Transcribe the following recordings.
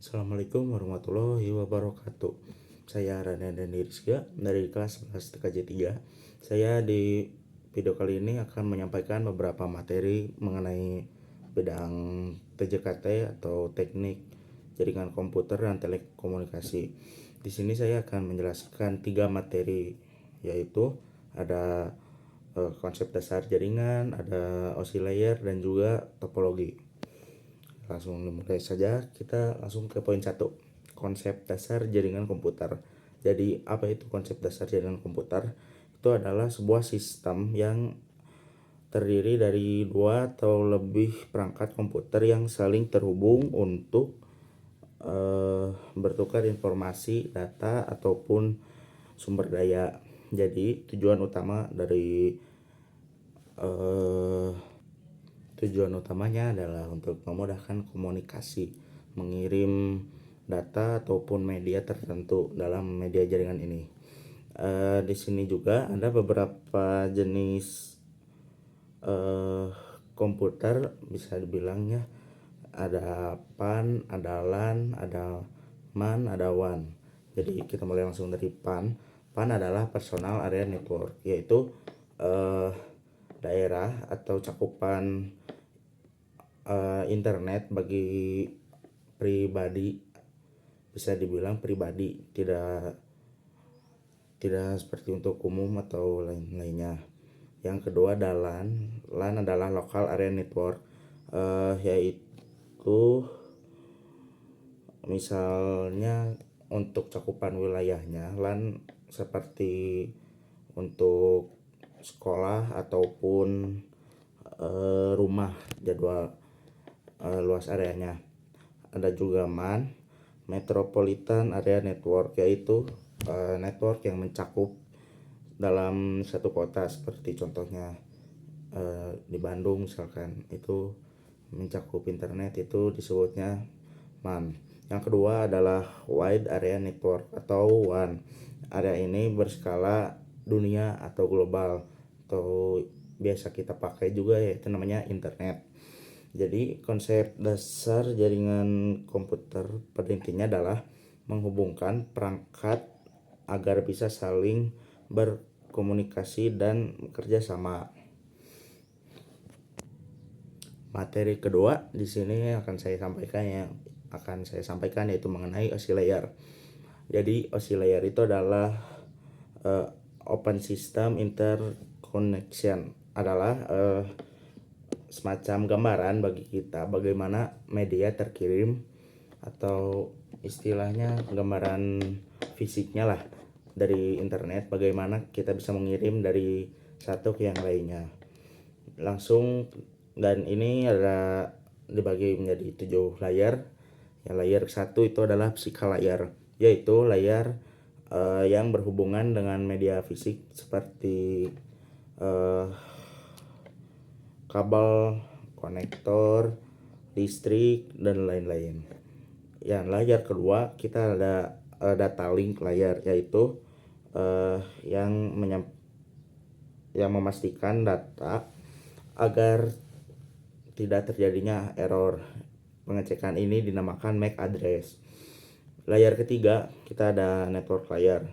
Assalamualaikum warahmatullahi wabarakatuh. Saya Rana dan Rizka dari kelas 11 TKJ 3. Saya di video kali ini akan menyampaikan beberapa materi mengenai bidang TJKT atau teknik jaringan komputer dan telekomunikasi. Di sini saya akan menjelaskan 3 materi, yaitu ada konsep dasar jaringan, ada OSI layer, dan juga topologi. Langsung dimulai saja, kita langsung ke poin 1, konsep dasar jaringan komputer. Jadi apa itu konsep dasar jaringan komputer? Itu adalah sebuah sistem yang terdiri dari 2 atau lebih perangkat komputer yang saling terhubung untuk bertukar informasi, data, ataupun sumber daya. Jadi tujuan utamanya adalah untuk memudahkan komunikasi, mengirim data ataupun media tertentu dalam media jaringan ini. Di sini juga ada beberapa jenis komputer, bisa dibilangnya ada PAN, ada LAN, ada MAN, ada WAN. Jadi kita mulai langsung dari PAN. PAN adalah Personal Area Network, yaitu daerah atau cakupan internet bagi pribadi, bisa dibilang pribadi, tidak seperti untuk umum atau lain-lainnya. Yang kedua adalah LAN adalah Local Area Network, yaitu misalnya untuk cakupan wilayahnya LAN seperti untuk sekolah ataupun rumah, jadwal luas areanya. Ada juga MAN, Metropolitan Area Network, yaitu network yang mencakup dalam satu kota, seperti contohnya di Bandung misalkan, itu mencakup internet, itu disebutnya MAN. Yang kedua adalah Wide Area Network atau WAN. Area ini berskala dunia atau global, atau biasa kita pakai juga, yaitu namanya internet. Jadi konsep dasar jaringan komputer pada intinya adalah menghubungkan perangkat agar bisa saling berkomunikasi dan bekerja sama. Materi kedua di sini akan saya sampaikan yaitu mengenai OSI layer. Jadi OSI layer itu adalah Open System Interconnection, adalah semacam gambaran bagi kita bagaimana media terkirim, atau istilahnya gambaran fisiknya lah dari internet, bagaimana kita bisa mengirim dari satu ke yang lainnya langsung. Dan ini ada dibagi menjadi 7 layer. Yang layer 1 itu adalah physical layer, yaitu layer yang berhubungan dengan media fisik seperti kabel, konektor, listrik, dan lain-lain. Yang layer kedua kita ada data link layer, yaitu yang memastikan data agar tidak terjadinya error. Pengecekan ini dinamakan MAC address. Layer ketiga kita ada network layer.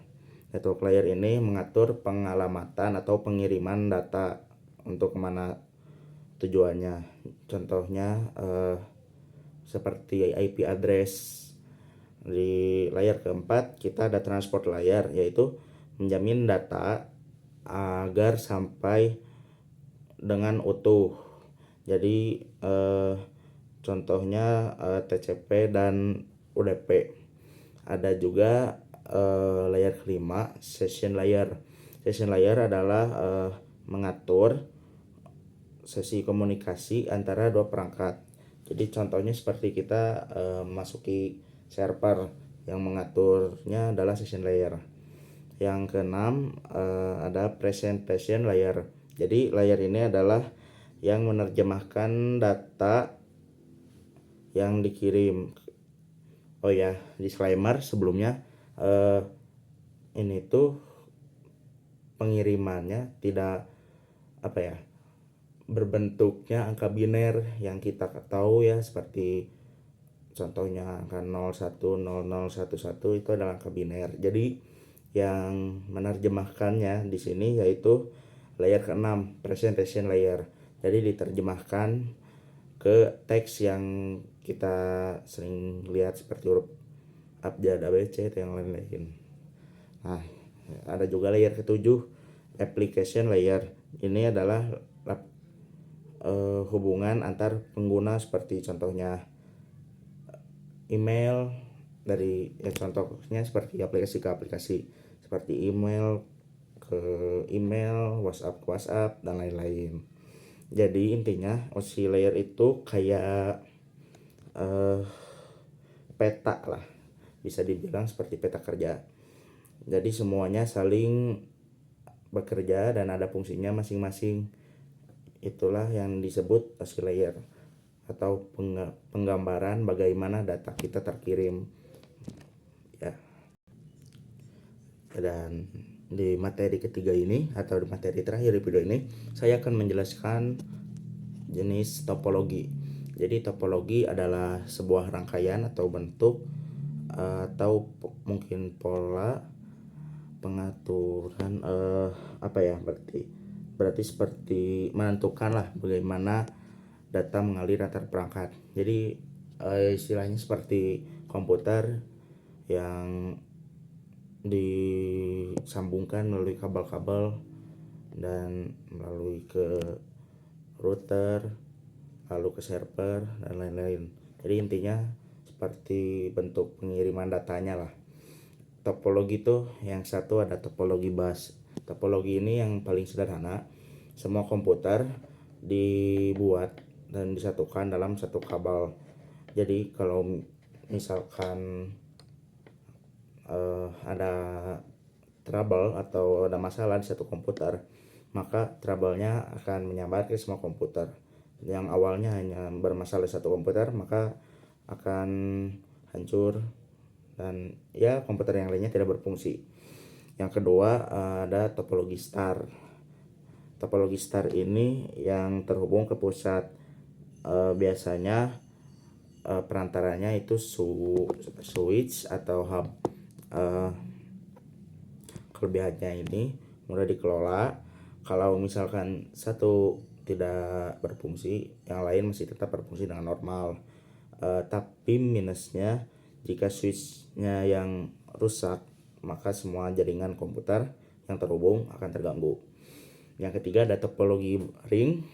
Network layer ini mengatur pengalamatan atau pengiriman data untuk kemana tujuannya. Contohnya seperti IP address. Di layer keempat kita ada transport layer, yaitu menjamin data agar sampai dengan utuh. Jadi contohnya TCP dan UDP. Ada juga layer kelima, session layer. Session layer adalah mengatur sesi komunikasi antara 2 perangkat. Jadi contohnya seperti kita memasuki server, yang mengaturnya adalah session layer. Yang keenam ada presentation layer. Jadi layer ini adalah yang menerjemahkan data yang dikirim. Oh ya, disclaimer sebelumnya, ini tuh pengirimannya tidak berbentuknya angka biner yang kita tahu ya, seperti contohnya angka 010011 itu adalah angka biner. Jadi yang menerjemahkannya di sini yaitu layer ke-6, presentation layer. Jadi diterjemahkan ke teks yang kita sering lihat seperti huruf abjad, ABC, atau yang lain-lain. Nah, ada juga layer ke-7, application layer. Ini adalah hubungan antar pengguna, seperti contohnya email dari contohnya seperti aplikasi ke aplikasi, seperti email ke email, WhatsApp ke WhatsApp, dan lain-lain. Jadi intinya OSI layer itu kayak peta lah, bisa dibilang seperti peta kerja. Jadi semuanya saling bekerja dan ada fungsinya masing-masing. Itulah yang disebut OSI layer atau penggambaran bagaimana data kita terkirim ya. Dan di materi ketiga ini atau di materi terakhir di video ini, saya akan menjelaskan jenis topologi. Jadi topologi adalah sebuah rangkaian atau bentuk atau mungkin pola pengaturan berarti seperti menentukan lah bagaimana data mengalir antar perangkat. Jadi istilahnya seperti komputer yang disambungkan melalui kabel-kabel dan melalui ke router, lalu ke server, dan lain-lain. Jadi intinya seperti bentuk pengiriman datanya lah. Topologi itu yang satu ada topologi bus. Topologi ini yang paling sederhana. Semua komputer dibuat dan disatukan dalam satu kabel. Jadi kalau misalkan ada trouble atau ada masalah di satu komputer, maka trouble-nya akan menyebar ke semua komputer. Yang awalnya hanya bermasalah di satu komputer, maka akan hancur dan ya komputer yang lainnya tidak berfungsi. Yang kedua ada topologi star. Topologi star ini yang terhubung ke pusat. Biasanya perantaranya itu switch atau hub. Kelebihannya ini mudah dikelola. Kalau misalkan satu tidak berfungsi, yang lain masih tetap berfungsi dengan normal. Tapi minusnya, jika switchnya yang rusak, maka semua jaringan komputer yang terhubung akan terganggu. Yang ketiga ada topologi ring.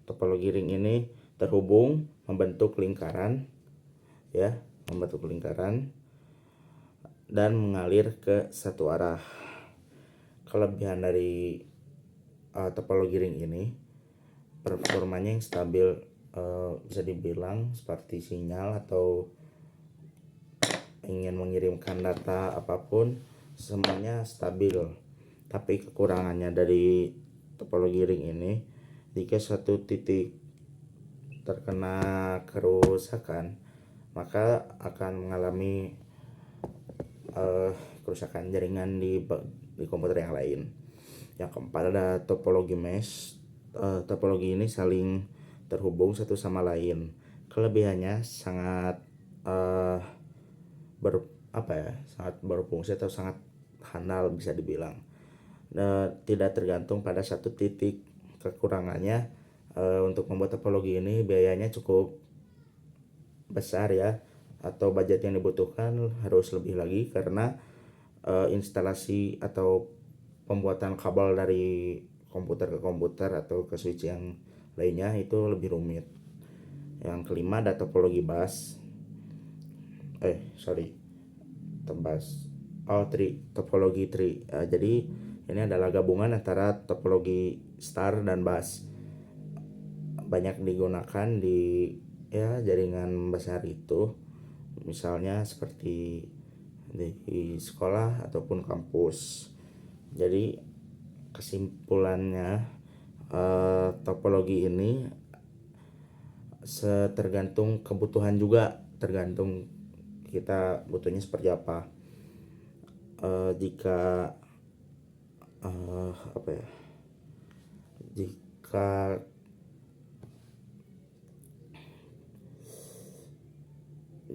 Topologi ring ini terhubung membentuk lingkaran dan mengalir ke satu arah. Kelebihan dari topologi ring ini, performanya yang stabil, bisa dibilang seperti sinyal atau ingin mengirimkan data apapun semuanya stabil. Tapi kekurangannya dari topologi ring ini, jika suatu titik terkena kerusakan, maka akan mengalami kerusakan jaringan di komputer yang lain. Yang keempat ada topologi mesh. Topologi ini saling terhubung satu sama lain. Kelebihannya sangat sangat berfungsi atau sangat handal bisa dibilang. Tidak tergantung pada satu titik. Kekurangannya untuk membuat topologi ini biayanya cukup besar ya, atau budget yang dibutuhkan harus lebih lagi karena instalasi atau pembuatan kabel dari komputer ke komputer atau ke switch yang lainnya itu lebih rumit. Yang kelima ada topologi bus. Topologi tree. Jadi ini adalah gabungan antara topologi star dan bus. Banyak digunakan di jaringan besar itu, misalnya seperti di sekolah ataupun kampus. Jadi kesimpulannya, topologi ini tergantung kebutuhan juga, tergantung kita butuhnya seperti apa. Jika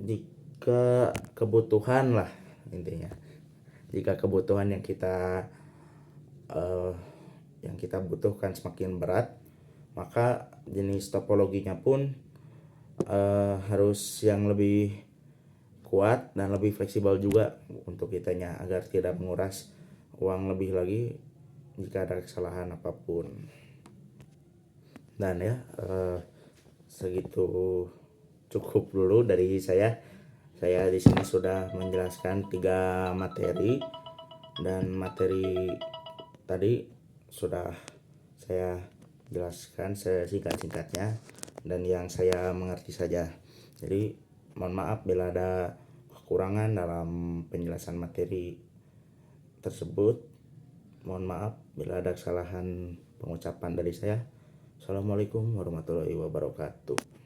jika kebutuhan lah intinya, jika kebutuhan yang kita butuhkan semakin berat, maka jenis topologinya pun harus yang lebih kuat dan lebih fleksibel juga untuk kitanya, agar tidak menguras uang lebih lagi jika ada kesalahan apapun. Dan ya segitu cukup dulu dari saya. Saya di sini sudah menjelaskan 3 materi, dan materi tadi sudah saya jelaskan sesingkat-singkatnya dan yang saya mengerti saja. Jadi mohon maaf bila ada kekurangan dalam penjelasan materi tersebut. Mohon maaf bila ada kesalahan pengucapan dari saya. Assalamualaikum warahmatullahi wabarakatuh.